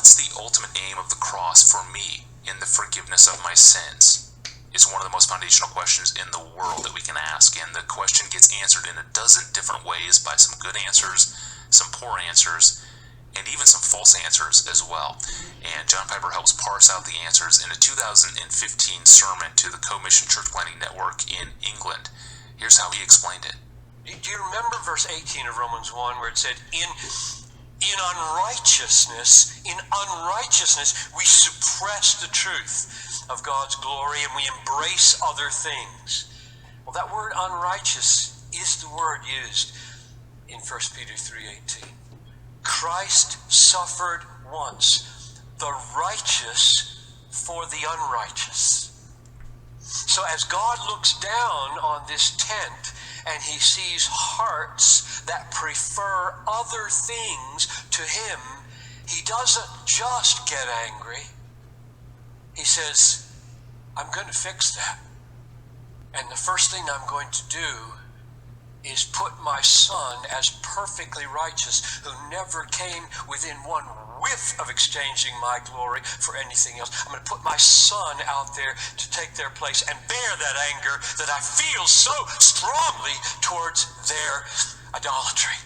what's the ultimate aim of the cross for me in the forgiveness of my sins is one of the most foundational questions in the world that we can ask. And the question gets answered in a dozen different ways by some good answers, some poor answers, and even some false answers as well. And John Piper helps parse out the answers in a 2015 sermon to the Commission Church Planting Network in England. Here's how he explained it. Do you remember verse 18 of Romans 1 where it said, in unrighteousness, we suppress the truth of God's glory and we embrace other things. Well, that word unrighteous is the word used in 1 Peter 3:18. Christ suffered once, the righteous for the unrighteous. So as God looks down on this tent and he sees hearts that prefer other things to him, he doesn't just get angry. He says, I'm going to fix that. And the first thing I'm going to do is put my son as perfectly righteous, who never came within one whiff of exchanging my glory for anything else. I'm going to put my son out there to take their place and bear that anger that I feel so strongly towards their idolatry.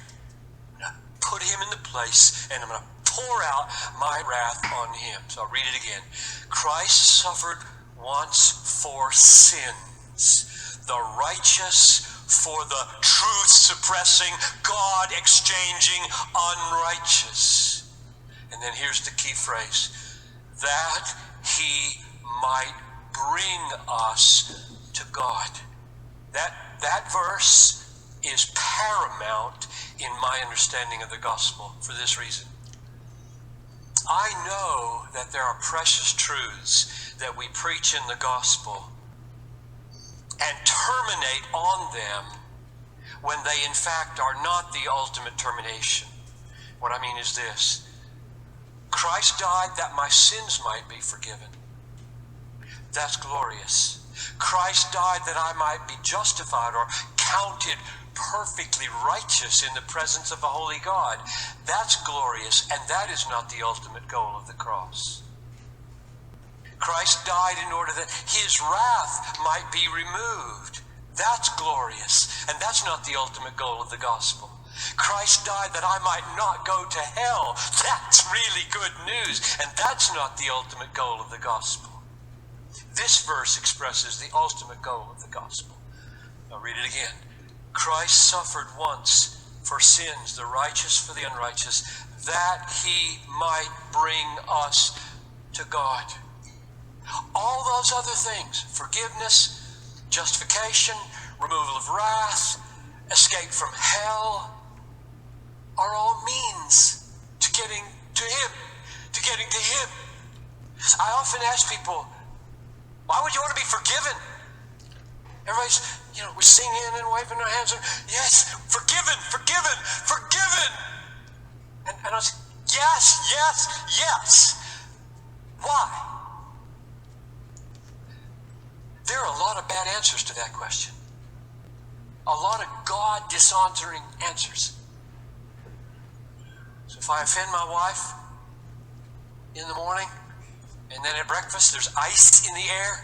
I'm going to put him in the place and I'm going to pour out my wrath on him. So I'll read it again. Christ suffered once for sins, the righteous for the truth-suppressing, God-exchanging, unrighteous. And then here's the key phrase, that he might bring us to God. That verse is paramount in my understanding of the gospel for this reason. I know that there are precious truths that we preach in the gospel and terminate on them when they in fact are not the ultimate termination. What I mean is this. Christ died that my sins might be forgiven. That's glorious. Christ died that I might be justified or counted perfectly righteous in the presence of a holy God. That's glorious, and that is not the ultimate goal of the cross. Christ died in order that his wrath might be removed. That's glorious, and that's not the ultimate goal of the gospel. Christ died that I might not go to hell. That's really good news, and that's not the ultimate goal of the gospel. This verse expresses the ultimate goal of the gospel. I'll read it again. Christ suffered once for sins, the righteous for the unrighteous, that he might bring us to God. All those other things, forgiveness, justification, removal of wrath, escape from hell, are all means to getting to him, to getting to him. I often ask people, why would you want to be forgiven? Everybody's, we're singing and waving our hands. And, yes, forgiven, forgiven, forgiven. And I was, yes, yes, yes. Why? There are a lot of bad answers to that question. A lot of God dishonoring answers. So if I offend my wife in the morning, and then at breakfast there's ice in the air,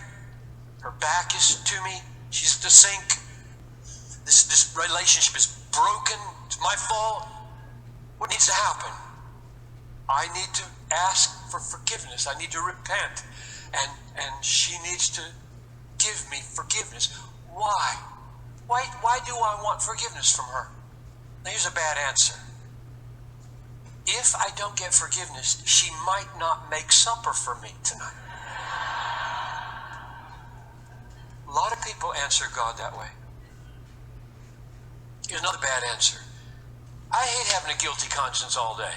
her back is to me, she's at the sink, this relationship is broken, it's my fault. What needs to happen? I need to ask for forgiveness. I need to repent. And she needs to give me forgiveness. Why? Why do I want forgiveness from her? Now here's a bad answer. If I don't get forgiveness, she might not make supper for me tonight. A lot of people answer God that way. Here's another bad answer. I hate having a guilty conscience all day.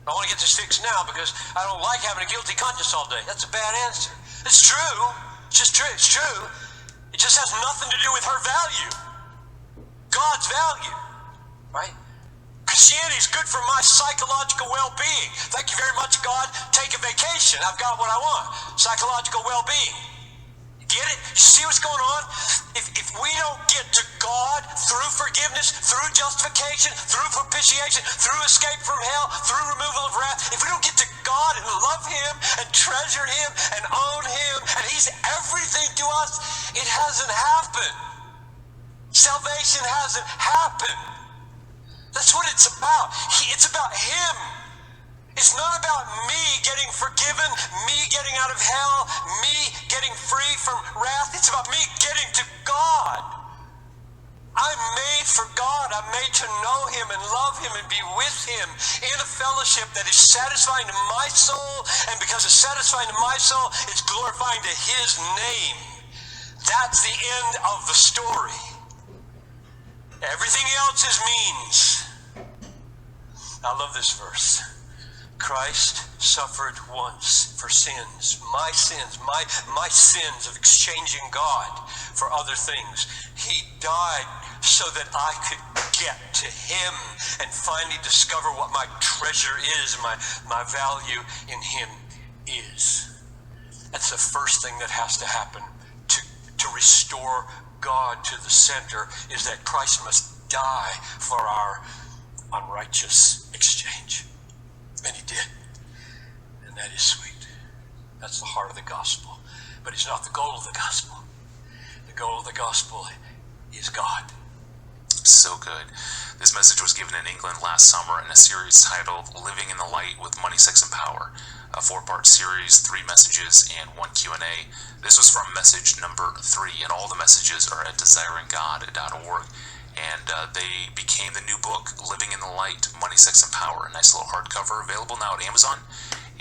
I want to get this fixed now because I don't like having a guilty conscience all day. That's a bad answer. It's true. It's just true. It's true. It just has nothing to do with her value. God's value. Right? Christianity is good for my psychological well-being. Thank you very much, God. Take a vacation. I've got what I want. Psychological well-being. You get it? You see what's going on? If we don't get to God through forgiveness, forgiveness, through justification, through propitiation, through escape from hell, through removal of wrath, if we don't get to God and love him and treasure him and own him, and he's everything to us, it hasn't happened. Salvation hasn't happened. That's what it's about. It's about him. It's not about me getting forgiven, me getting out of hell, me getting free from wrath. It's about me getting to God. I'm made for God. I'm made to know him and love him and be with him in a fellowship that is satisfying to my soul. And because it's satisfying to my soul, it's glorifying to his name. That's the end of the story. Everything else is means. I love this verse. Christ suffered once for sins, my sins of exchanging God for other things. He died so that I could get to him and finally discover what my treasure is, my value in him is. That's the first thing that has to happen to restore God to the center, is that Christ must die for our unrighteous exchange. And he did. And that is sweet. That's the heart of the gospel. But it's not the goal of the gospel. The goal of the gospel is God. So good. This message was given in England last summer in a series titled Living in the Light with Money, Sex, and Power. A 4-part series, 3 messages, and 1 Q&A. This was from message number 3, and all the messages are at desiringgod.org. And they became the new book, Living in the Light, Money, Sex, and Power. A nice little hardcover available now at Amazon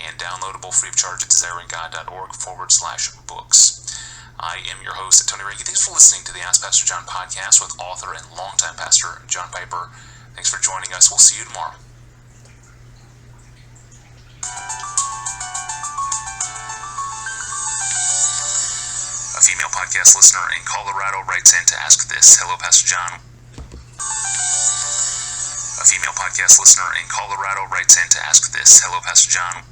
and downloadable free of charge at desiringgod.org/books. I am your host, Tony Reagan. Thanks for listening to the Ask Pastor John podcast with author and longtime pastor John Piper. Thanks for joining us. We'll see you tomorrow. A female podcast listener in Colorado writes in to ask this. Hello, Pastor John. A female podcast listener in Colorado writes in to ask this. Hello, Pastor John.